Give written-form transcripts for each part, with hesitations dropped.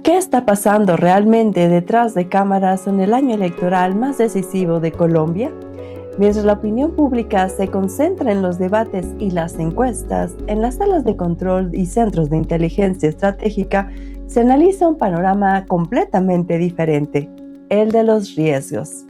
¿Qué está pasando realmente detrás de cámaras en el año electoral más decisivo de Colombia? Mientras la opinión pública se concentra en los debates y las encuestas, en las salas de control y centros de inteligencia estratégica se analiza un panorama completamente diferente, el de los riesgos.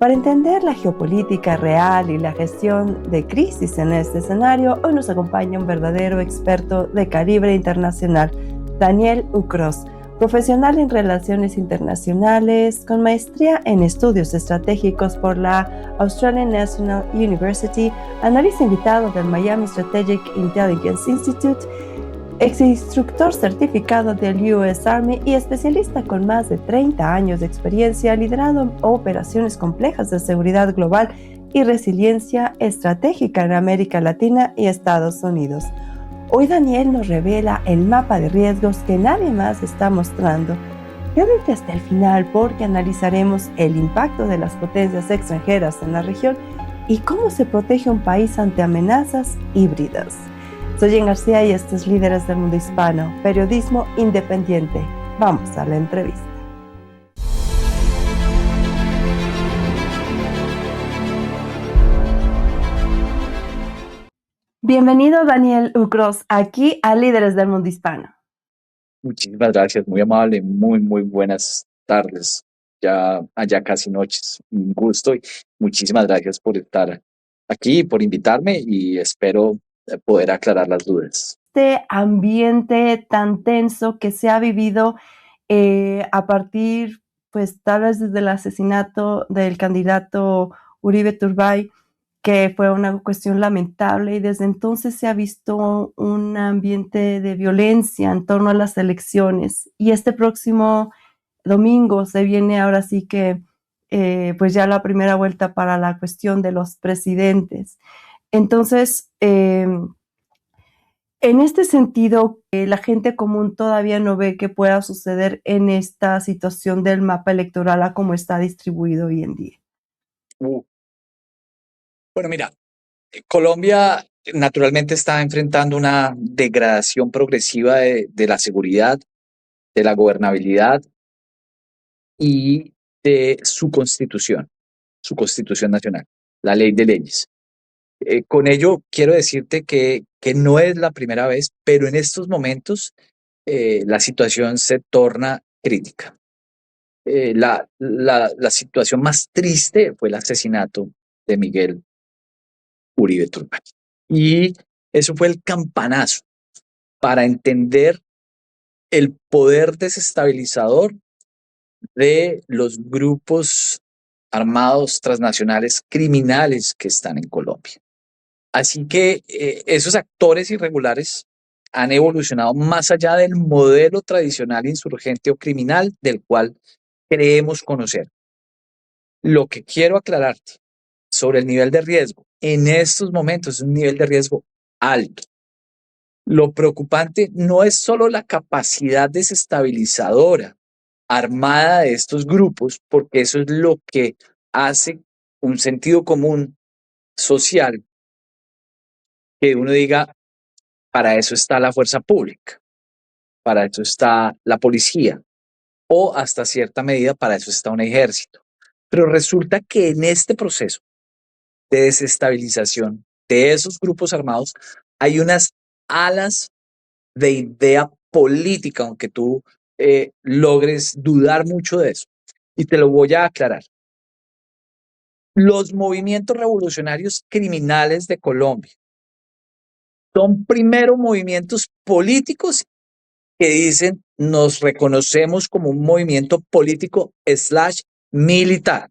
Para entender la geopolítica real y la gestión de crisis en este escenario, hoy nos acompaña un verdadero experto de calibre internacional, Daniel Ucros, profesional en relaciones internacionales, con maestría en estudios estratégicos por la Australian National University, analista invitado del Miami Strategic Intelligence Institute, ex instructor certificado del US Army y especialista con más de 30 años de experiencia liderando operaciones complejas de seguridad global y resiliencia estratégica en América Latina y Estados Unidos. Hoy Daniel nos revela el mapa de riesgos que nadie más está mostrando. Quédate hasta el final porque analizaremos el impacto de las potencias extranjeras en la región y cómo se protege un país ante amenazas híbridas. Soy Jen García y esto es Líderes del Mundo Hispano, periodismo independiente. Vamos a la entrevista. Bienvenido Daniel Ucros aquí a Líderes del Mundo Hispano. Muchísimas gracias, muy amable, muy buenas tardes, ya allá casi noches. Un gusto y muchísimas gracias por estar aquí, por invitarme y espero poder aclarar las dudas. Este ambiente tan tenso que se ha vivido a partir, pues tal vez desde el asesinato del candidato Uribe Turbay, que fue una cuestión lamentable, y desde entonces se ha visto un ambiente de violencia en torno a las elecciones. Y este próximo domingo se viene ahora sí que pues ya la primera vuelta para la cuestión de los presidentes. Entonces, en este sentido, la gente común todavía no ve qué pueda suceder en esta situación del mapa electoral a cómo está distribuido hoy en día. Bueno, mira, Colombia naturalmente está enfrentando una degradación progresiva de la seguridad, de la gobernabilidad y de su constitución nacional, la ley de leyes. Con ello quiero decirte que no es la primera vez, pero en estos momentos la situación se torna crítica. La situación más triste fue el asesinato de Miguel Uribe Turbay. Y eso fue el campanazo para entender el poder desestabilizador de los grupos armados transnacionales criminales que están en Colombia. Así que esos actores irregulares han evolucionado más allá del modelo tradicional insurgente o criminal del cual creemos conocer. Lo que quiero aclararte sobre el nivel de riesgo en estos momentos es un nivel de riesgo alto. Lo preocupante no es solo la capacidad desestabilizadora armada de estos grupos, porque eso es lo que hace un sentido común social que uno diga, para eso está la fuerza pública, para eso está la policía o hasta cierta medida para eso está un ejército. Pero resulta que en este proceso de desestabilización de esos grupos armados hay unas alas de idea política, aunque tú logres dudar mucho de eso. Y te lo voy a aclarar. Los movimientos revolucionarios criminales de Colombia son primero movimientos políticos que dicen nos reconocemos como un movimiento político / militar.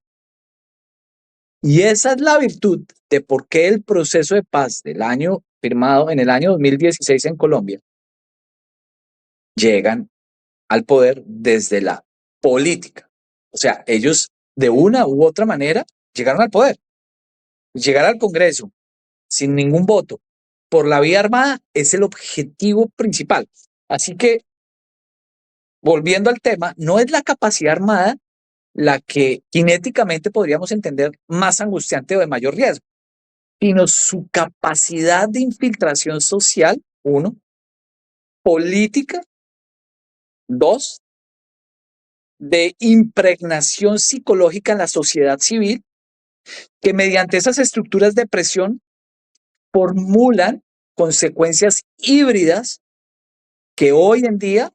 Y esa es la virtud de por qué el proceso de paz del año firmado en el año 2016 en Colombia llegan al poder desde la política. O sea, ellos de una u otra manera llegaron al poder. Llegar al Congreso sin ningún voto por la vía armada es el objetivo principal. Así que, volviendo al tema, no es la capacidad armada la que cinéticamente podríamos entender más angustiante o de mayor riesgo, sino su capacidad de infiltración social, uno, política, dos, de impregnación psicológica en la sociedad civil, que mediante esas estructuras de presión formulan consecuencias híbridas que hoy en día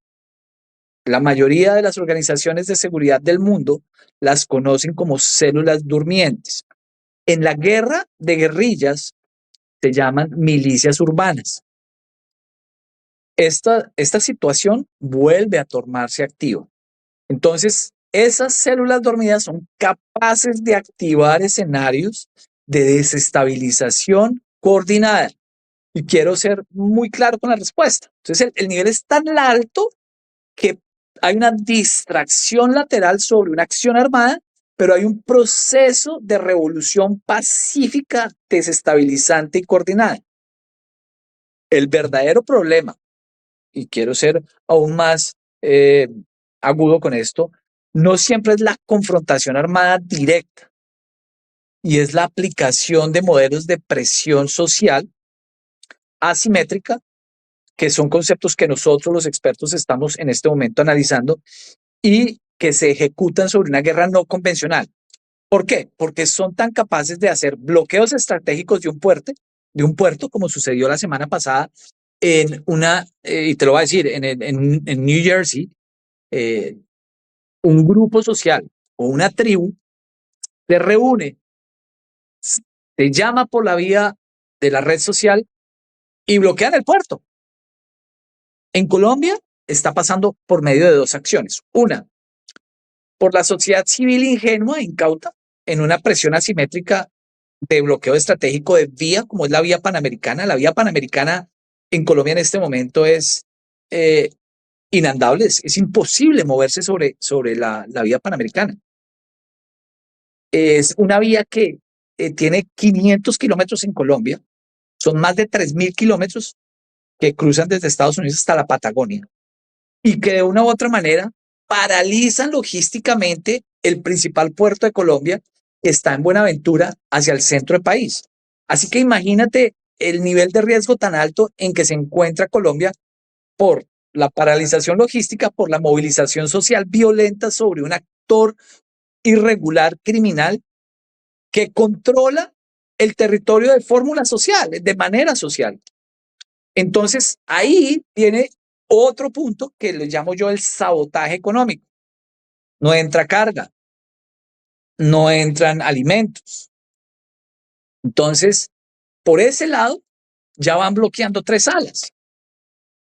la mayoría de las organizaciones de seguridad del mundo las conocen como células durmientes. En la guerra de guerrillas se llaman milicias urbanas. Esta situación vuelve a tornarse activa. Entonces, esas células dormidas son capaces de activar escenarios de desestabilización coordinada. Y quiero ser muy claro con la respuesta. Entonces, el nivel es tan alto que hay una distracción lateral sobre una acción armada, pero hay un proceso de revolución pacífica, desestabilizante y coordinada. El verdadero problema, y quiero ser aún más agudo con esto, no siempre es la confrontación armada directa, y es la aplicación de modelos de presión social asimétrica, que son conceptos que nosotros los expertos estamos en este momento analizando y que se ejecutan sobre una guerra no convencional. ¿Por qué? Porque son tan capaces de hacer bloqueos estratégicos de un puerto como sucedió la semana pasada en una, y te lo voy a decir, en New Jersey, un grupo social o una tribu se reúne, se llama por la vía de la red social y bloquean el puerto. En Colombia está pasando por medio de dos acciones. Una, por la sociedad civil ingenua e incauta en una presión asimétrica de bloqueo estratégico de vía, como es la vía panamericana. La vía panamericana en Colombia en este momento es inandable, es imposible moverse sobre la vía panamericana. Es una vía que tiene 500 kilómetros en Colombia, son más de 3.000 kilómetros que cruzan desde Estados Unidos hasta la Patagonia y que de una u otra manera paralizan logísticamente el principal puerto de Colombia, que está en Buenaventura, hacia el centro del país. Así que imagínate el nivel de riesgo tan alto en que se encuentra Colombia por la paralización logística, por la movilización social violenta sobre un actor irregular criminal que controla el territorio de fórmula social, de manera social. Entonces, ahí viene otro punto que le llamo yo el sabotaje económico. No entra carga, no entran alimentos. Entonces, por ese lado, ya van bloqueando tres alas.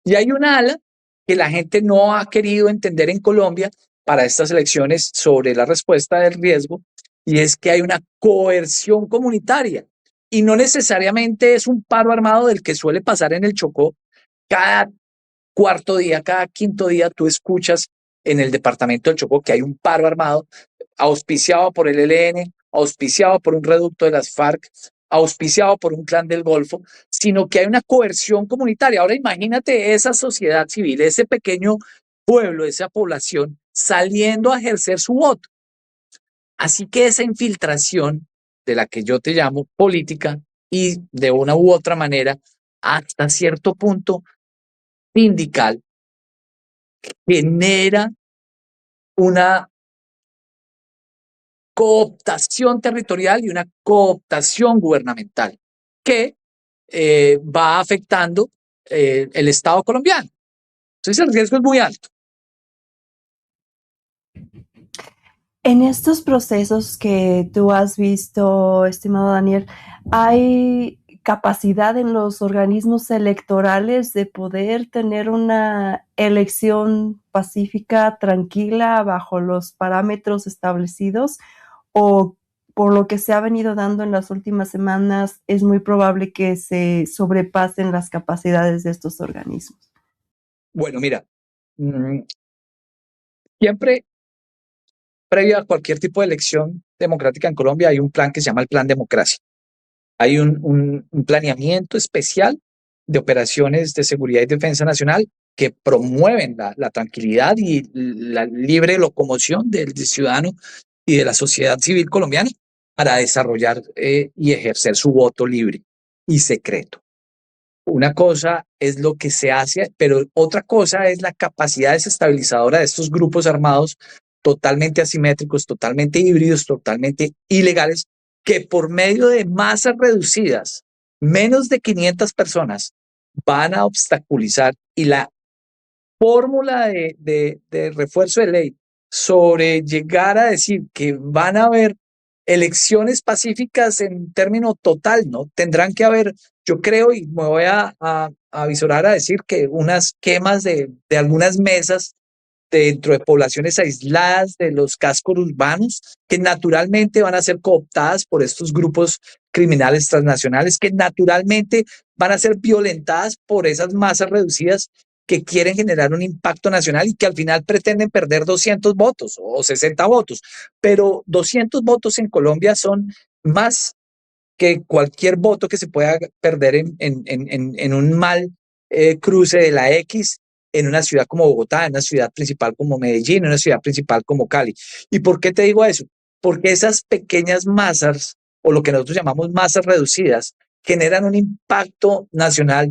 Y hay una ala que la gente no ha querido entender en Colombia para estas elecciones sobre la respuesta del riesgo, y es que hay una coerción comunitaria. Y no necesariamente es un paro armado del que suele pasar en el Chocó. Cada cuarto día, cada quinto día, tú escuchas en el departamento del Chocó que hay un paro armado auspiciado por el ELN, auspiciado por un reducto de las FARC, auspiciado por un clan del Golfo, sino que hay una coerción comunitaria. Ahora imagínate esa sociedad civil, ese pequeño pueblo, esa población saliendo a ejercer su voto. Así que esa infiltración de la que yo te llamo política y de una u otra manera, hasta cierto punto sindical, genera una cooptación territorial y una cooptación gubernamental que va afectando el Estado colombiano. Entonces el riesgo es muy alto. En estos procesos que tú has visto, estimado Daniel, ¿hay capacidad en los organismos electorales de poder tener una elección pacífica, tranquila, bajo los parámetros establecidos? ¿O por lo que se ha venido dando en las últimas semanas, es muy probable que se sobrepasen las capacidades de estos organismos? Bueno, mira, siempre previo a cualquier tipo de elección democrática en Colombia hay un plan que se llama el Plan Democracia. Hay un planeamiento especial de operaciones de seguridad y defensa nacional que promueven la tranquilidad y la libre locomoción del ciudadano y de la sociedad civil colombiana para desarrollar y ejercer su voto libre y secreto. Una cosa es lo que se hace, pero otra cosa es la capacidad desestabilizadora de estos grupos armados totalmente asimétricos, totalmente híbridos, totalmente ilegales, que por medio de masas reducidas, menos de 500 personas, van a obstaculizar. Y la fórmula de refuerzo de ley sobre llegar a decir que van a haber elecciones pacíficas en término total, ¿no? Tendrán que haber, yo creo, y me voy a avisorar a decir que unas quemas de algunas mesas dentro de poblaciones aisladas de los cascos urbanos, que naturalmente van a ser cooptadas por estos grupos criminales transnacionales, que naturalmente van a ser violentadas por esas masas reducidas que quieren generar un impacto nacional y que al final pretenden perder 200 votos o 60 votos. Pero 200 votos en Colombia son más que cualquier voto que se pueda perder en un mal cruce de la X en una ciudad como Bogotá, en una ciudad principal como Medellín, en una ciudad principal como Cali. ¿Y por qué te digo eso? Porque esas pequeñas masas, o lo que nosotros llamamos masas reducidas, generan un impacto nacional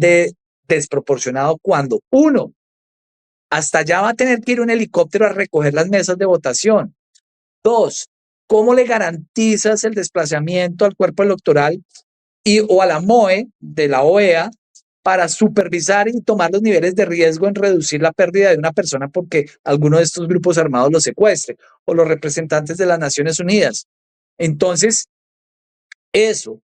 desproporcionado cuando, uno, hasta allá va a tener que ir un helicóptero a recoger las mesas de votación. Dos, ¿cómo le garantizas el desplazamiento al cuerpo electoral o a la MOE de la OEA para supervisar y tomar los niveles de riesgo en reducir la pérdida de una persona porque alguno de estos grupos armados lo secuestre o los representantes de las Naciones Unidas? Entonces, eso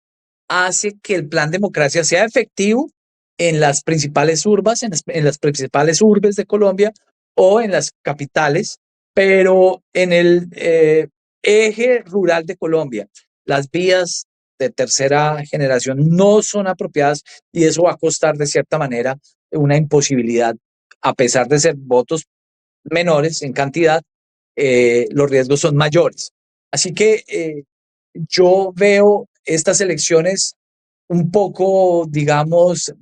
hace que el plan democracia sea efectivo en las principales urbes, en las principales urbes de Colombia o en las capitales, pero en el eje rural de Colombia, las vías de tercera generación no son apropiadas y eso va a costar de cierta manera una imposibilidad, a pesar de ser votos menores en cantidad, los riesgos son mayores. Así que yo veo estas elecciones un poco, digamos,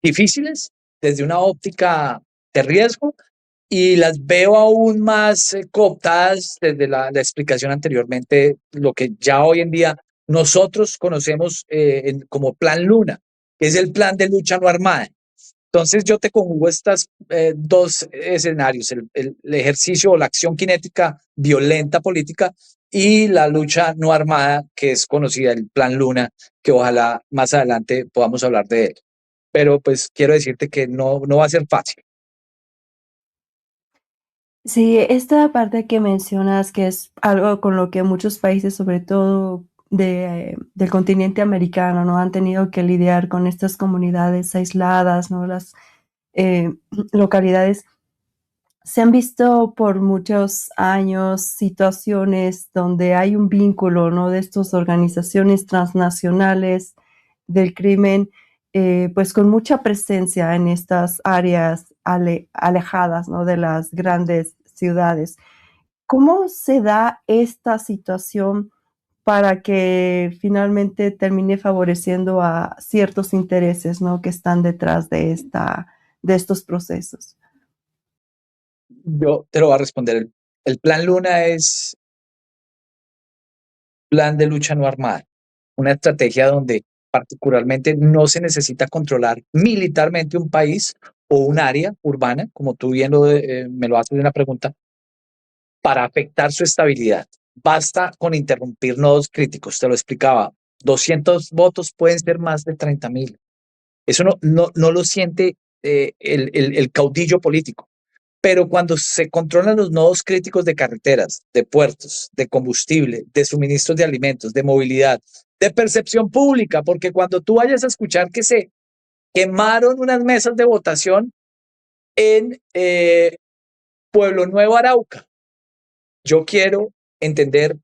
difíciles desde una óptica de riesgo y las veo aún más cooptadas desde la explicación anteriormente, lo que ya hoy en día nosotros conocemos como Plan Luna, que es el plan de lucha no armada. Entonces yo te conjugo estas dos escenarios, el ejercicio o la acción cinética violenta política y la lucha no armada, que es conocida, el Plan Luna, que ojalá más adelante podamos hablar de él. Pero pues quiero decirte que no va a ser fácil. Sí, esta parte que mencionas, que es algo con lo que muchos países, sobre todo del continente americano, ¿no? Han tenido que lidiar con estas comunidades aisladas, ¿no? Las eh, localidades. Se han visto por muchos años situaciones donde hay un vínculo, ¿no? De estas organizaciones transnacionales del crimen, pues con mucha presencia en estas áreas alejadas, ¿no? De las grandes ciudades. ¿Cómo se da esta situación para que finalmente termine favoreciendo a ciertos intereses, ¿no? Que están detrás de estos procesos? Yo te lo voy a responder. El Plan Luna es plan de lucha no armada, una estrategia donde particularmente no se necesita controlar militarmente un país o un área urbana, como tú bien me lo haces en la pregunta, para afectar su estabilidad. Basta con interrumpir nodos críticos, te lo explicaba. 200 votos pueden ser más de 30.000. Eso no lo siente el caudillo político. Pero cuando se controlan los nodos críticos de carreteras, de puertos, de combustible, de suministros de alimentos, de movilidad, de percepción pública, porque cuando tú vayas a escuchar que se quemaron unas mesas de votación en Pueblo Nuevo, Arauca, yo quiero entender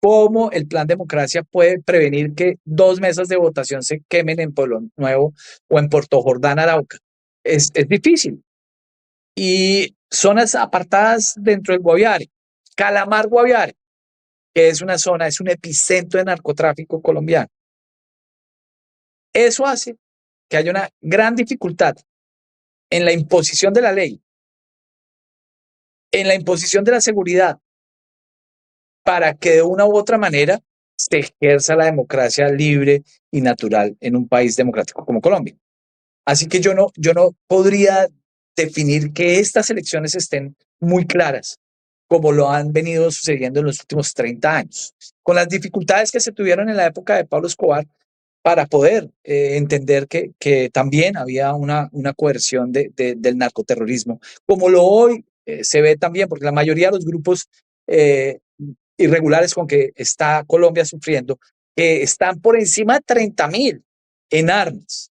cómo el plan democracia puede prevenir que 2 mesas de votación se quemen en Pueblo Nuevo o en Puerto Jordán, Arauca. Es difícil. Y zonas apartadas dentro del Guaviare, Calamar Guaviare, que es una zona, es un epicentro de narcotráfico colombiano. Eso hace que haya una gran dificultad en la imposición de la ley, en la imposición de la seguridad, para que de una u otra manera se ejerza la democracia libre y natural en un país democrático como Colombia. Así que yo no podría definir que estas elecciones estén muy claras. como lo han venido sucediendo en los últimos 30 años, con las dificultades que se tuvieron en la época de Pablo Escobar para poder entender que también había una coerción del narcoterrorismo, como lo hoy se ve también, porque la mayoría de los grupos eh, irregulares con que está Colombia sufriendo, que están por encima de 30.000 en armas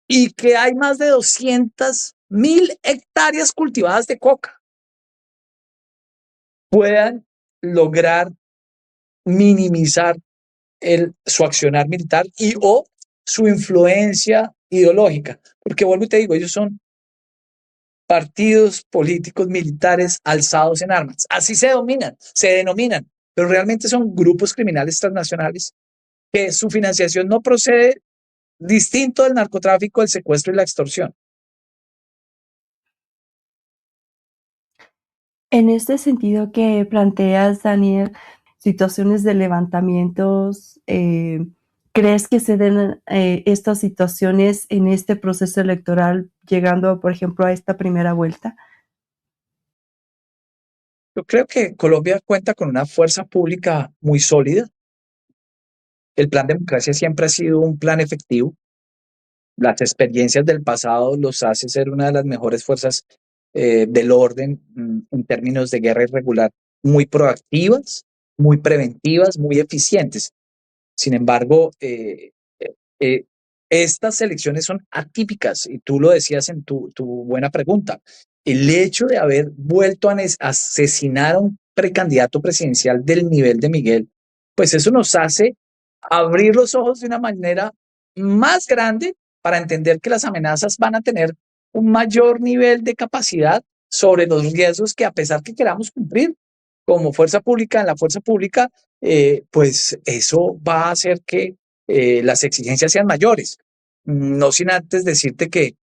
y que hay más de 200.000 hectáreas cultivadas de coca, puedan lograr minimizar su accionar militar y o su influencia ideológica. Porque vuelvo y te digo, ellos son partidos políticos militares alzados en armas. Así se denominan, pero realmente son grupos criminales transnacionales que su financiación no procede distinto del narcotráfico, el secuestro y la extorsión. En este sentido que planteas, Daniel, situaciones de levantamientos, ¿crees que se den estas situaciones en este proceso electoral, llegando, por ejemplo, a esta primera vuelta? Yo creo que Colombia cuenta con una fuerza pública muy sólida. El plan democracia siempre ha sido un plan efectivo. Las experiencias del pasado los hace ser una de las mejores fuerzas del orden en términos de guerra irregular, muy proactivas, muy preventivas, muy eficientes. Sin embargo, eh, estas elecciones son atípicas y tú lo decías en tu buena pregunta. El hecho de haber vuelto a asesinar a un precandidato presidencial del nivel de Miguel, pues eso nos hace abrir los ojos de una manera más grande para entender que las amenazas van a tener un mayor nivel de capacidad sobre los riesgos que a pesar que queramos cumplir como fuerza pública, en la fuerza pública, pues eso va a hacer que las exigencias sean mayores. No sin antes decirte que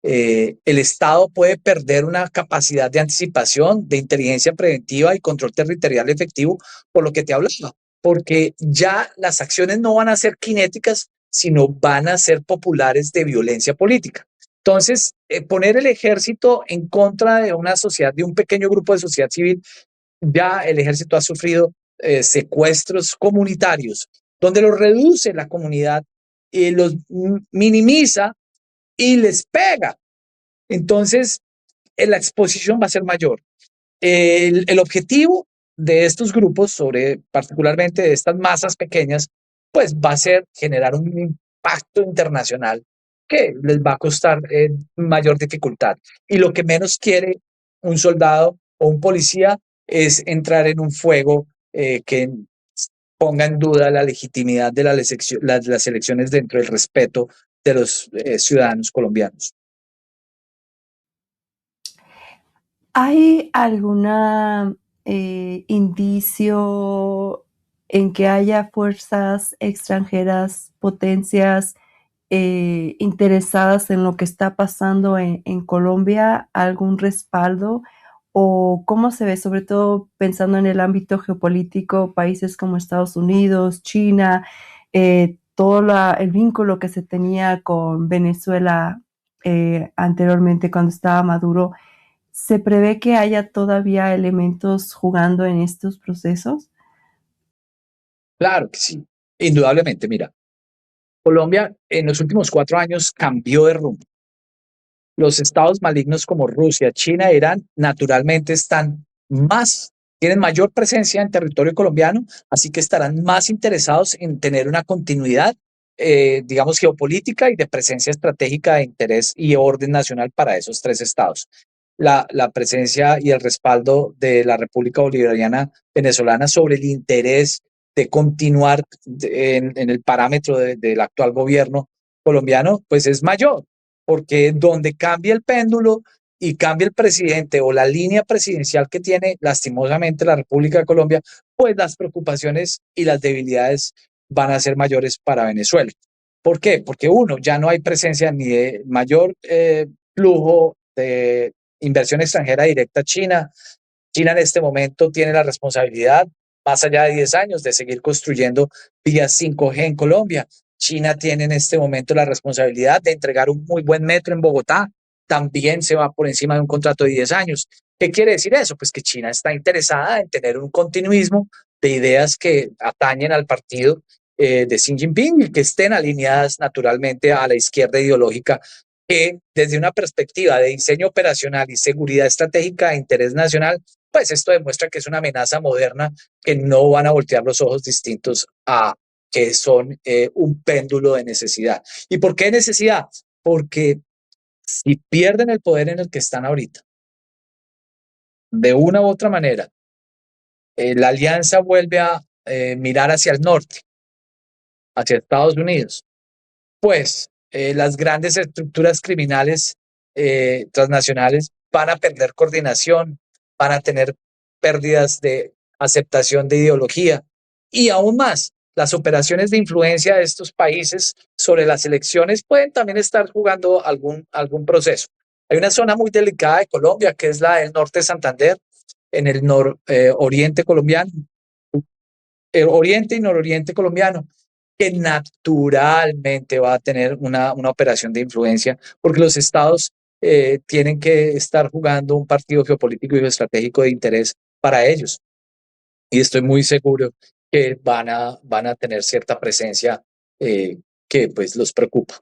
el Estado puede perder una capacidad de anticipación, de inteligencia preventiva y control territorial efectivo, por lo que te hablaba, porque ya las acciones no van a ser cinéticas, sino van a ser populares de violencia política. Entonces, poner el ejército en contra de una sociedad, de un pequeño grupo de sociedad civil, ya el ejército ha sufrido secuestros comunitarios, donde los reduce la comunidad y los minimiza y les pega. Entonces, la exposición va a ser mayor. El objetivo de estos grupos, particularmente de estas masas pequeñas, pues va a ser generar un impacto internacional que les va a costar mayor dificultad. Y lo que menos quiere un soldado o un policía es entrar en un fuego que ponga en duda la legitimidad de las elecciones dentro del respeto de los ciudadanos colombianos. ¿Hay alguna indicio en que haya fuerzas extranjeras, potencias interesadas en lo que está pasando en Colombia? ¿Algún respaldo? ¿O cómo se ve, sobre todo pensando en el ámbito geopolítico, países como Estados Unidos, China, todo el vínculo que se tenía con Venezuela anteriormente cuando estaba Maduro? ¿Se prevé que haya todavía elementos jugando en estos procesos? Claro que sí, indudablemente. Mira, Colombia en los últimos 4 años cambió de rumbo. Los estados malignos como Rusia, China, Irán, naturalmente tienen mayor presencia en territorio colombiano, así que estarán más interesados en tener una continuidad, digamos, geopolítica y de presencia estratégica de interés y orden nacional para esos tres estados. La presencia y el respaldo de la República Bolivariana Venezolana sobre el interés de continuar en el parámetro del actual gobierno colombiano, pues es mayor, porque donde cambia el péndulo y cambia el presidente o la línea presidencial que tiene lastimosamente la República de Colombia, pues las preocupaciones y las debilidades van a ser mayores para Venezuela. ¿Por qué? Porque uno, ya no hay presencia ni de mayor flujo de inversión extranjera directa a China. China en este momento tiene la responsabilidad, más allá de 10 años, de seguir construyendo vías 5G en Colombia. China tiene en este momento la responsabilidad de entregar un muy buen metro en Bogotá. también se va por encima de un contrato de 10 años. ¿Qué quiere decir eso? Pues que China está interesada en tener un continuismo de ideas que atañen al partido de Xi Jinping y que estén alineadas naturalmente a la izquierda ideológica, que desde una perspectiva de diseño operacional y seguridad estratégica de interés nacional, pues esto demuestra que es una amenaza moderna, que no van a voltear los ojos distintos a que son un péndulo de necesidad. ¿Y por qué necesidad? Porque si pierden el poder en el que están ahorita, de una u otra manera, la alianza vuelve a mirar hacia el norte, hacia Estados Unidos, pues las grandes estructuras criminales transnacionales van a perder coordinación, van a tener pérdidas de aceptación de ideología y aún más, las operaciones de influencia de estos países sobre las elecciones pueden también estar jugando algún proceso. Hay una zona muy delicada de Colombia, que es la del norte de Santander, en el nororiente colombiano, oriente y nororiente colombiano, que naturalmente va a tener una operación de influencia, porque los estados tienen que estar jugando un partido geopolítico y geoestratégico de interés para ellos. Y estoy muy seguro que van a tener cierta presencia que pues los preocupa.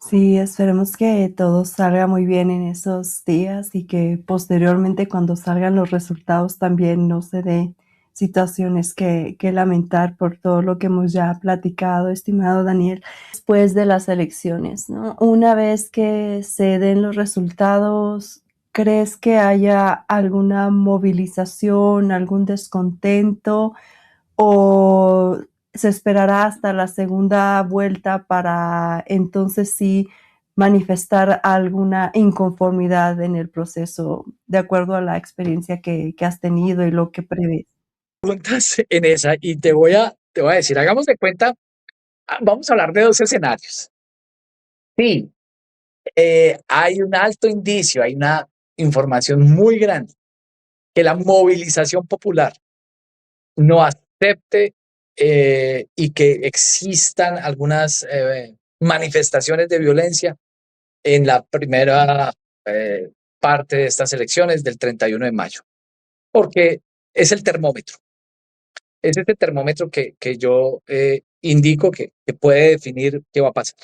Sí, esperemos que todo salga muy bien en esos días y que posteriormente cuando salgan los resultados también no se dé situaciones que lamentar por todo lo que hemos ya platicado, estimado Daniel. Después de las elecciones, ¿no? Una vez que se den los resultados, ¿crees que haya alguna movilización, algún descontento o se esperará hasta la segunda vuelta para entonces sí manifestar alguna inconformidad en el proceso de acuerdo a la experiencia que has tenido y lo que prevés? Preguntas en esa y te voy a decir, hagamos de cuenta, vamos a hablar de dos escenarios. Sí, hay un alto indicio, hay una información muy grande que la movilización popular no acepte y que existan algunas manifestaciones de violencia en la primera parte de estas elecciones del 31 de mayo, porque es el termómetro, es este termómetro que yo indico que puede definir qué va a pasar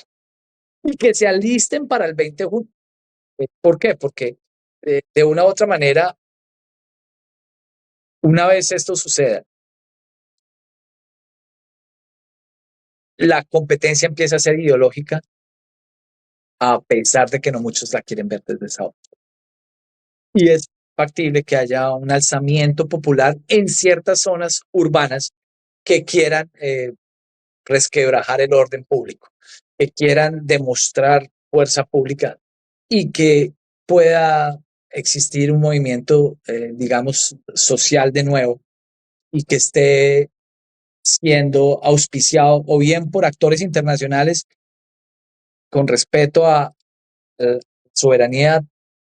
y que se alisten para el 20 de junio. ¿Por qué? Porque de una u otra manera, una vez esto suceda, la competencia empieza a ser ideológica, a pesar de que no muchos la quieren ver desde esa óptica. Y es factible que haya un alzamiento popular en ciertas zonas urbanas que quieran resquebrajar el orden público, que quieran demostrar fuerza pública y que pueda existir un movimiento, digamos, social de nuevo y que esté siendo auspiciado o bien por actores internacionales con respeto a la soberanía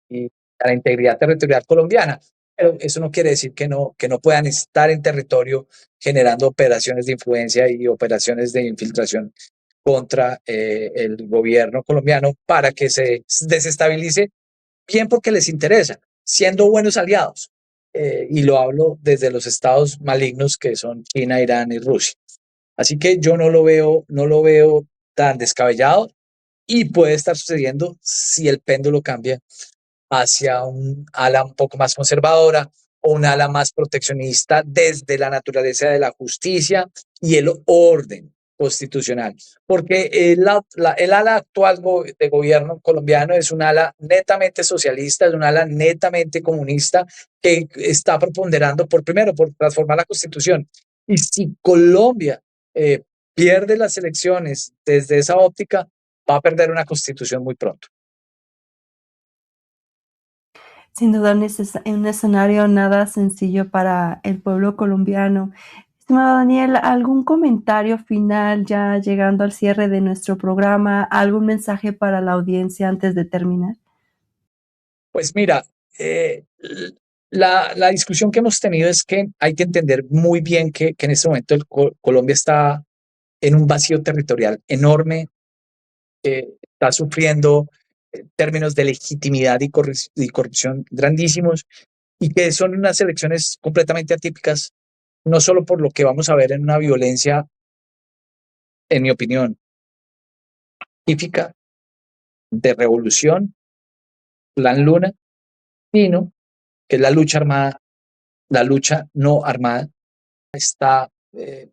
y a la integridad territorial colombiana. Pero eso no quiere decir que no puedan estar en territorio generando operaciones de influencia y operaciones de infiltración contra el gobierno colombiano para que se desestabilice, bien porque les interesa, siendo buenos aliados. Y lo hablo desde los estados malignos que son China, Irán y Rusia. Así que yo no lo veo tan descabellado y puede estar sucediendo si el péndulo cambia hacia un ala un poco más conservadora o un ala más proteccionista desde la naturaleza de la justicia y el orden constitucional. Porque el ala actual de gobierno colombiano es un ala netamente socialista, es un ala netamente comunista que está preponderando primero por transformar la constitución. Y si Colombia eh, pierde las elecciones desde esa óptica, va a perder una constitución muy pronto. Sin duda un escenario nada sencillo para el pueblo colombiano. Estimado Daniel, ¿algún comentario final ya llegando al cierre de nuestro programa? ¿Algún mensaje para la audiencia antes de terminar? Pues mira, la discusión que hemos tenido es que hay que entender muy bien que en este momento Colombia está en un vacío territorial enorme está sufriendo términos de legitimidad y corrupción grandísimos, y que son unas elecciones completamente atípicas, no solo por lo que vamos a ver en una violencia, en mi opinión, típica de revolución, plan Luna, sino que es la lucha armada, la lucha no armada, está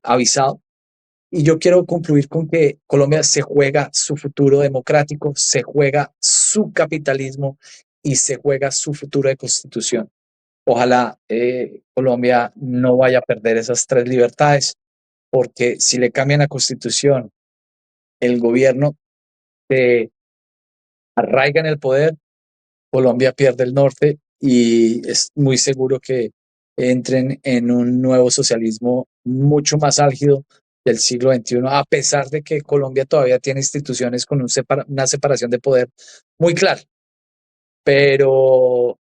avisado. Y yo quiero concluir con que Colombia se juega su futuro democrático, se juega su capitalismo y se juega su futuro de constitución. Ojalá Colombia no vaya a perder esas tres libertades, porque si le cambian la constitución, el gobierno se arraiga en el poder, Colombia pierde el norte y es muy seguro que entren en un nuevo socialismo mucho más álgido del siglo XXI, a pesar de que Colombia todavía tiene instituciones con una separación de poder muy clara. Pero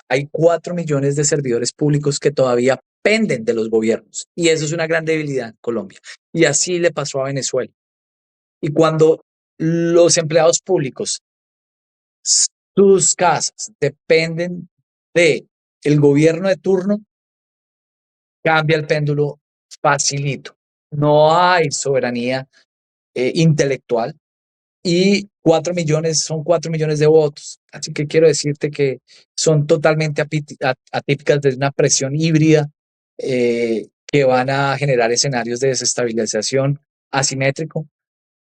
hay 4 millones de servidores públicos que todavía penden de los gobiernos y eso es una gran debilidad en Colombia. Y así le pasó a Venezuela. Y cuando los empleados públicos, sus casas dependen de el gobierno de turno, cambia el péndulo facilito. No hay soberanía intelectual y 4 millones son 4 millones de votos. Así que quiero decirte que son totalmente atípicas de una presión híbrida que van a generar escenarios de desestabilización asimétrico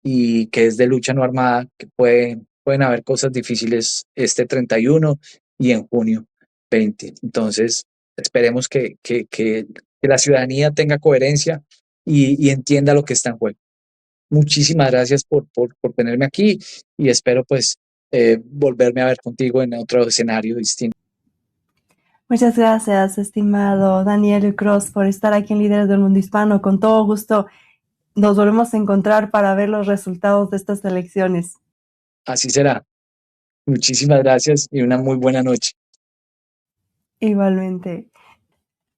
y que es de lucha no armada, que pueden haber cosas difíciles este 31 y en junio 20. Entonces, esperemos que la ciudadanía tenga coherencia y entienda lo que está en juego. Muchísimas gracias por tenerme aquí y espero pues volverme a ver contigo en otro escenario distinto. Muchas gracias, estimado Daniel Cross, por estar aquí en Líderes del Mundo Hispano. Con todo gusto nos volvemos a encontrar para ver los resultados de estas elecciones. Así será. Muchísimas gracias y una muy buena noche. Igualmente.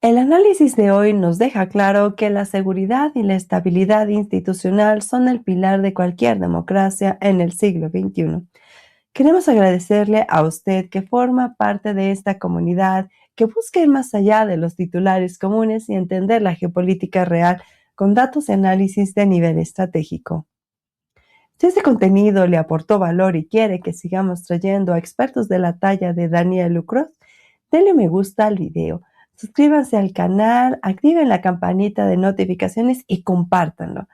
El análisis de hoy nos deja claro que la seguridad y la estabilidad institucional son el pilar de cualquier democracia en el siglo XXI. Queremos agradecerle a usted que forma parte de esta comunidad, que busca ir más allá de los titulares comunes y entender la geopolítica real con datos y análisis de nivel estratégico. Si este contenido le aportó valor y quiere que sigamos trayendo a expertos de la talla de Daniel Lucroz, denle me gusta al video, suscríbanse al canal, activen la campanita de notificaciones y compártanlo.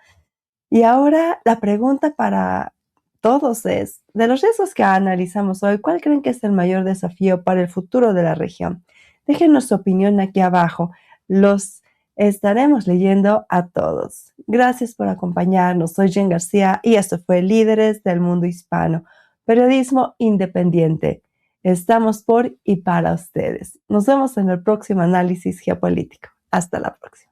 Y ahora la pregunta para todos es, de los riesgos que analizamos hoy, ¿cuál creen que es el mayor desafío para el futuro de la región? Déjenos su opinión aquí abajo. Los estaremos leyendo a todos. Gracias por acompañarnos. Soy Jen García y esto fue Líderes del Mundo Hispano, periodismo independiente. Estamos por y para ustedes. Nos vemos en el próximo análisis geopolítico. Hasta la próxima.